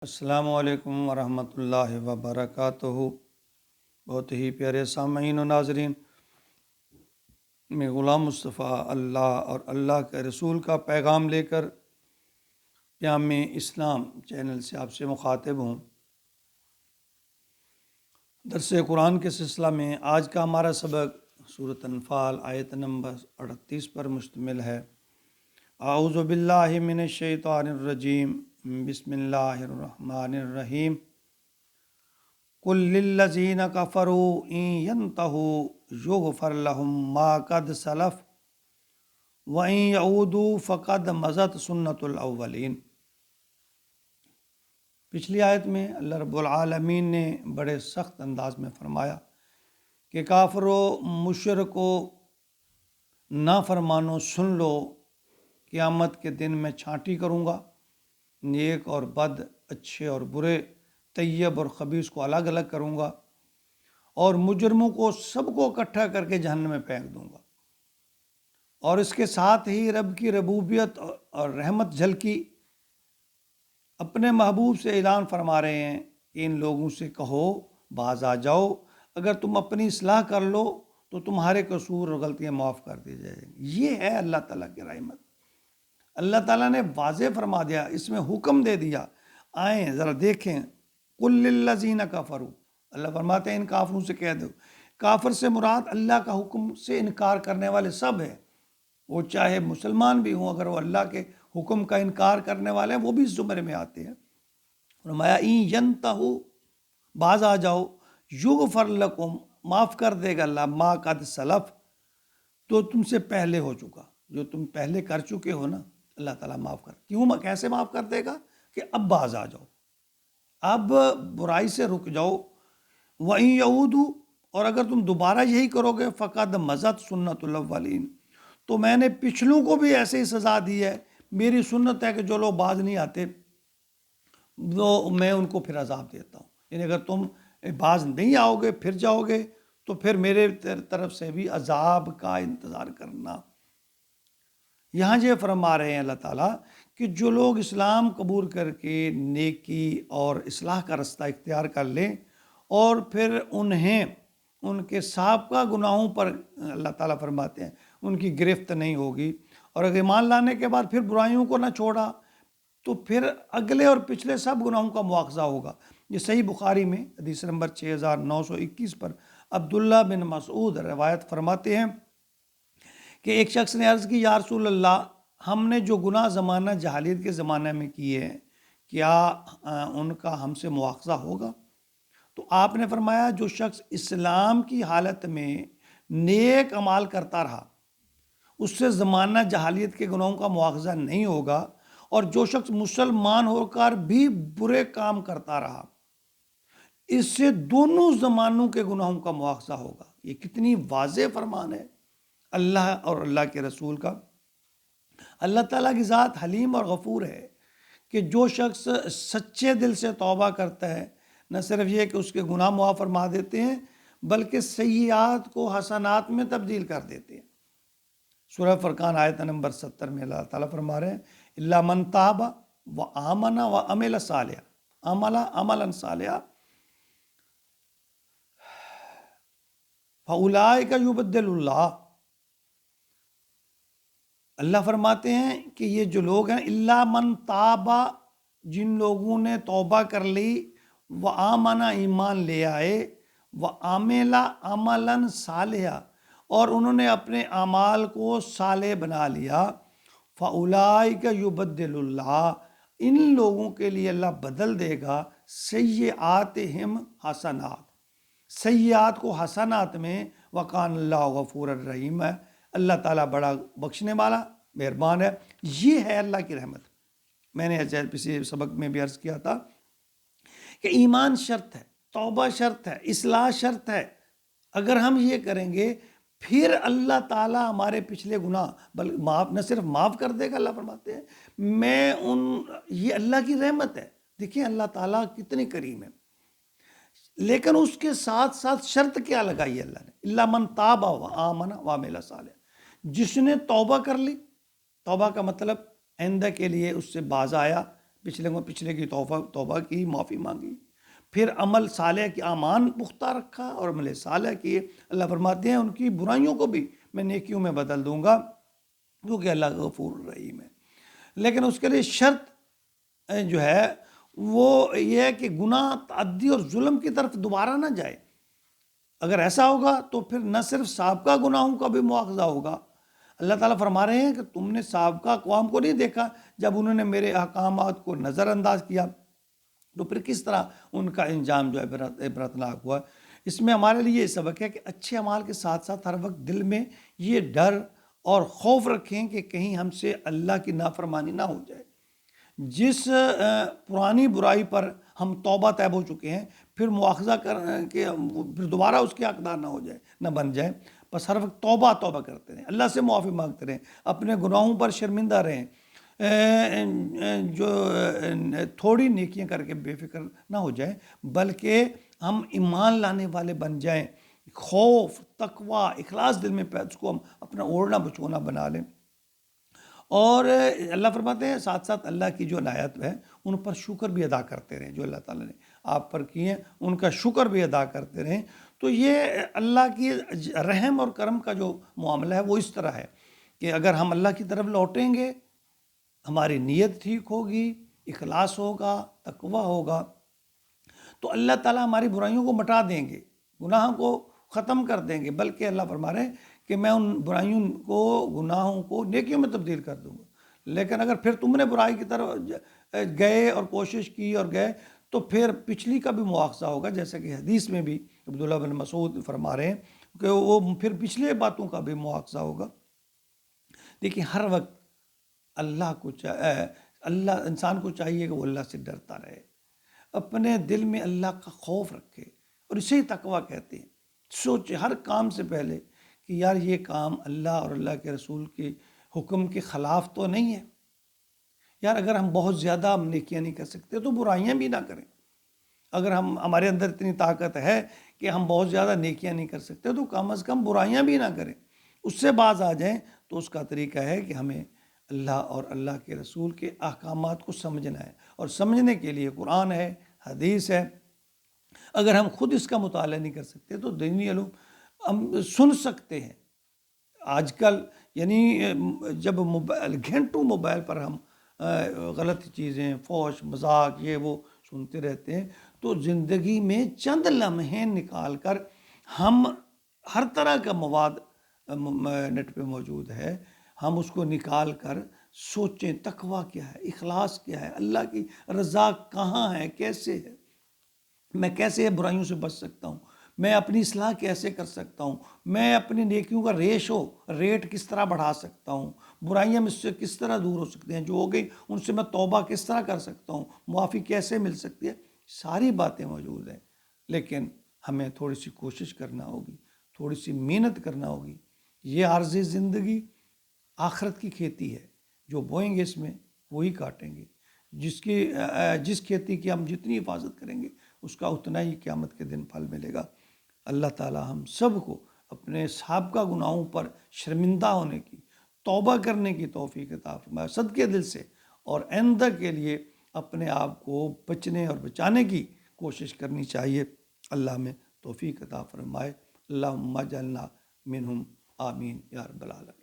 السلام علیکم ورحمۃ اللہ وبرکاتہ۔ بہت ہی پیارے سامعین و ناظرین، میں غلام مصطفیٰ اللہ اور اللہ کے رسول کا پیغام لے کر پیام اسلام چینل سے آپ سے مخاطب ہوں۔ درس قرآن کے سلسلہ میں آج کا ہمارا سبق سورۃ انفال آیت نمبر 38 پر مشتمل ہے۔ اعوذ باللہ من الشیطان الرجیم، بسم اللہ الرحمن الرحیم۔ قل للذین کفروا ان ینتہوا یغفر لہم ما قد سلف وان یعودوا فقد مضت سنت الاولین۔ پچھلی آیت میں اللہ رب العالمین نے بڑے سخت انداز میں فرمایا کہ کافرو مشرکو نافرمانو سن لو، قیامت کے دن میں چھانٹی کروں گا، نیک اور بد، اچھے اور برے، طیب اور خبیث کو الگ الگ کروں گا، اور مجرموں کو سب کو اکٹھا کر کے جہنم میں پھینک دوں گا۔ اور اس کے ساتھ ہی رب کی ربوبیت اور رحمت جھلکی، اپنے محبوب سے اعلان فرما رہے ہیں کہ ان لوگوں سے کہو باز آ جاؤ، اگر تم اپنی اصلاح کر لو تو تمہارے قصور اور غلطیاں معاف کر دی جائیں گی۔ یہ ہے اللہ تعالیٰ کی رحمت۔ اللہ تعالیٰ نے واضح فرما دیا، اس میں حکم دے دیا، آئیں ذرا دیکھیں۔ قل للذین کفروا، اللہ فرماتے ہیں ان کافروں سے کہہ دو۔ کافر سے مراد اللہ کا حکم سے انکار کرنے والے سب ہیں، وہ چاہے مسلمان بھی ہوں، اگر وہ اللہ کے حکم کا انکار کرنے والے ہیں وہ بھی اس زمرے میں آتے ہیں۔ فرمایا ان ینتہوا، باز آ جاؤ، یغفر لکم، معاف کر دے گا اللہ، ما قد سلف، تو تم سے پہلے ہو چکا، جو تم پہلے کر چکے ہو نا، اللہ تعالیٰ معاف کر۔ کیوں، کیسے معاف کر دے گا؟ کہ اب باز آ جاؤ، اب برائی سے رک جاؤ۔ وَإِن يَعُودُوا، اور اگر تم دوبارہ یہی کرو گے، فَقَدْ مَضَتْ سُنَّتُ الْأَوَّلِينَ، تو میں نے پچھلوں کو بھی ایسے ہی سزا دی ہے۔ میری سنت ہے کہ جو لوگ باز نہیں آتے وہ میں ان کو پھر عذاب دیتا ہوں۔ یعنی اگر تم باز نہیں آؤ گے، پھر جاؤ گے، تو پھر میرے طرف سے بھی عذاب کا انتظار کرنا۔ یہاں یہ فرما رہے ہیں اللہ تعالیٰ کہ جو لوگ اسلام قبول کر کے نیکی اور اصلاح کا رستہ اختیار کر لیں، اور پھر انہیں ان کے سابقہ گناہوں پر اللہ تعالیٰ فرماتے ہیں ان کی گرفت نہیں ہوگی، اور اگر ایمان لانے کے بعد پھر برائیوں کو نہ چھوڑا تو پھر اگلے اور پچھلے سب گناہوں کا مواخذہ ہوگا۔ یہ صحیح بخاری میں حدیث نمبر 6921 پر عبداللہ بن مسعود روایت فرماتے ہیں کہ ایک شخص نے عرض کی، یا رسول اللہ، ہم نے جو گناہ زمانہ جاہلیت کے زمانے میں کیے ہیں، کیا ان کا ہم سے مواخذہ ہوگا؟ تو آپ نے فرمایا، جو شخص اسلام کی حالت میں نیک اعمال کرتا رہا اس سے زمانہ جاہلیت کے گناہوں کا مواخذہ نہیں ہوگا، اور جو شخص مسلمان ہو کر بھی برے کام کرتا رہا اس سے دونوں زمانوں کے گناہوں کا مواخذہ ہوگا۔ یہ کتنی واضح فرمان ہے اللہ اور اللہ کے رسول کا۔ اللہ تعالیٰ کی ذات حلیم اور غفور ہے کہ جو شخص سچے دل سے توبہ کرتا ہے، نہ صرف یہ کہ اس کے گناہ معاف فرما دیتے ہیں بلکہ سیئات کو حسنات میں تبدیل کر دیتے ہیں۔ سورہ فرقان آیت نمبر 70 میں اللہ تعالیٰ فرما رہے ہیں، الا من تاب وآمن وعمل صالحا، عملا صالحا فاولئک یبدل اللہ۔ اللہ فرماتے ہیں کہ یہ جو لوگ ہیں، الا من تاب، جن لوگوں نے توبہ کر لی، وآمن، ایمان لے آئے، وعمل عملا صالحا، اور انہوں نے اپنے اعمال کو صالح بنا لیا، فاولئک یبدل اللہ، ان لوگوں کے لیے اللہ بدل دے گا سیئاتہم حسنات، سیئات کو حسنات میں، وکان اللہ غفور الرحیم، ہے اللہ تعالیٰ بڑا بخشنے والا مہربان ہے۔ یہ ہے اللہ کی رحمت۔ میں نے پچھلے سبق میں بھی عرض کیا تھا کہ ایمان شرط ہے، توبہ شرط ہے، اصلاح شرط ہے۔ اگر ہم یہ کریں گے پھر اللہ تعالیٰ ہمارے پچھلے گناہ معاف، نہ صرف معاف کر دے گا، اللہ فرماتے ہیں یہ اللہ کی رحمت ہے۔ دیکھیں اللہ تعالیٰ کتنی کریم ہے، لیکن اس کے ساتھ ساتھ شرط کیا لگائی ہے اللہ نے، الا من تاب وآمن وعمل صالحا، جس نے توبہ کر لی۔ توبہ کا مطلب آئندہ کے لیے اس سے باز آیا، پچھلے کی توبہ کی، معافی مانگی، پھر عمل صالح کی اعمال پختہ رکھا اور عمل صالح کیے، اللہ فرماتے ہیں ان کی برائیوں کو بھی میں نیکیوں میں بدل دوں گا، کیونکہ اللہ غفور الرحیم ہے۔ لیکن اس کے لیے شرط جو ہے وہ یہ ہے کہ گناہ، تعدی اور ظلم کی طرف دوبارہ نہ جائے۔ اگر ایسا ہوگا تو پھر نہ صرف سابقہ گناہوں کا بھی مواخذہ ہوگا۔ اللہ تعالیٰ فرما رہے ہیں کہ تم نے سابقہ اقوام کو نہیں دیکھا جب انہوں نے میرے احکامات کو نظر انداز کیا، تو پھر کس طرح ان کا انجام جو ہے عبرتناک ہوا۔ اس میں ہمارے لیے یہ سبق ہے کہ اچھے اعمال کے ساتھ ساتھ ہر وقت دل میں یہ ڈر اور خوف رکھیں کہ کہیں ہم سے اللہ کی نافرمانی نہ ہو جائے۔ جس پرانی برائی پر ہم توبہ طیب ہو چکے ہیں، پھر مواخذہ کر کے پھر دوبارہ اس کے حقدار نہ ہو جائے، نہ بن جائیں، بس ہر وقت توبہ کرتے رہیں، اللہ سے معافی مانگتے رہیں، اپنے گناہوں پر شرمندہ رہیں، جو تھوڑی نیکیاں کر کے بے فکر نہ ہو جائیں، بلکہ ہم ایمان لانے والے بن جائیں، خوف، تقوی، اخلاص دل میں اس کو ہم اپنا اوڑھنا بچھونا بنا لیں۔ اور اللہ فرماتے ہیں ساتھ ساتھ اللہ کی جو عنایت ہے ان پر شکر بھی ادا کرتے رہیں، جو اللہ تعالیٰ نے آپ پر کیے ہیں ان کا شکر بھی ادا کرتے رہیں۔ تو یہ اللہ کی رحم اور کرم کا جو معاملہ ہے وہ اس طرح ہے کہ اگر ہم اللہ کی طرف لوٹیں گے، ہماری نیت ٹھیک ہوگی، اخلاص ہوگا، تقوی ہوگا، تو اللہ تعالیٰ ہماری برائیوں کو مٹا دیں گے، گناہوں کو ختم کر دیں گے، بلکہ اللہ فرما رہے ہیں کہ میں ان برائیوں کو، گناہوں کو نیکیوں میں تبدیل کر دوں گا۔ لیکن اگر پھر تم نے برائی کی طرف گئے اور کوشش کی اور گئے تو پھر پچھلی کا بھی مواخذہ ہوگا، جیسا کہ حدیث میں بھی عبداللہ بن مسعود فرما رہے ہیں کہ وہ پھر پچھلے باتوں کا بھی مواخذہ ہوگا۔ دیکھیں ہر وقت اللہ انسان کو چاہیے کہ وہ اللہ سے ڈرتا رہے، اپنے دل میں اللہ کا خوف رکھے، اور اسے ہی تقویٰ کہتے ہیں۔ سوچے ہر کام سے پہلے کہ یار یہ کام اللہ اور اللہ کے رسول کے حکم کے خلاف تو نہیں ہے۔ یار اگر ہم بہت زیادہ نیکیاں نہیں کر سکتے تو برائیاں بھی نہ کریں۔ اگر ہمارے اندر اتنی طاقت ہے کہ ہم بہت زیادہ نیکیاں نہیں کر سکتے تو کم از کم برائیاں بھی نہ کریں، اس سے باز آ جائیں۔ تو اس کا طریقہ ہے کہ ہمیں اللہ اور اللہ کے رسول کے احکامات کو سمجھنا ہے، اور سمجھنے کے لیے قرآن ہے، حدیث ہے۔ اگر ہم خود اس کا مطالعہ نہیں کر سکتے تو دینی علوم ہم سن سکتے ہیں۔ آج کل یعنی جب گھنٹوں موبائل پر ہم غلط چیزیں، فحش، مذاق، یہ وہ سنتے رہتے ہیں، تو زندگی میں چند لمحے نکال کر ہم ہر طرح کا مواد نیٹ پہ موجود ہے، ہم اس کو نکال کر سوچیں تقویٰ کیا ہے، اخلاص کیا ہے، اللہ کی رضا کہاں ہے، کیسے ہے، میں کیسے برائیوں سے بچ سکتا ہوں، میں اپنی اصلاح کیسے کر سکتا ہوں، میں اپنی نیکیوں کا ریٹ کس طرح بڑھا سکتا ہوں، برائیاں مجھ سے کس طرح دور ہو سکتی ہیں، جو ہو گئی ان سے میں توبہ کس طرح کر سکتا ہوں، معافی کیسے مل سکتی ہے، ساری باتیں موجود ہیں۔ لیکن ہمیں تھوڑی سی کوشش کرنا ہوگی، تھوڑی سی محنت کرنا ہوگی۔ یہ عارضی زندگی آخرت کی کھیتی ہے، جو بوئیں گے اس میں وہی کاٹیں گے۔ جس کھیتی کی ہم جتنی حفاظت کریں گے اس کا اتنا ہی قیامت کے دن پھل ملے گا۔ اللہ تعالی ہم سب کو اپنے سابقہ گناہوں پر شرمندہ ہونے کی، توبہ کرنے کی توفیق عطا فرمائے صدقے دل سے، اور آئندہ کے لیے اپنے آپ کو بچنے اور بچانے کی کوشش کرنی چاہیے۔ اللہ ہمیں توفیق عطا فرمائے۔ اللہم اجعلنا منہم، آمین یا رب العالمین۔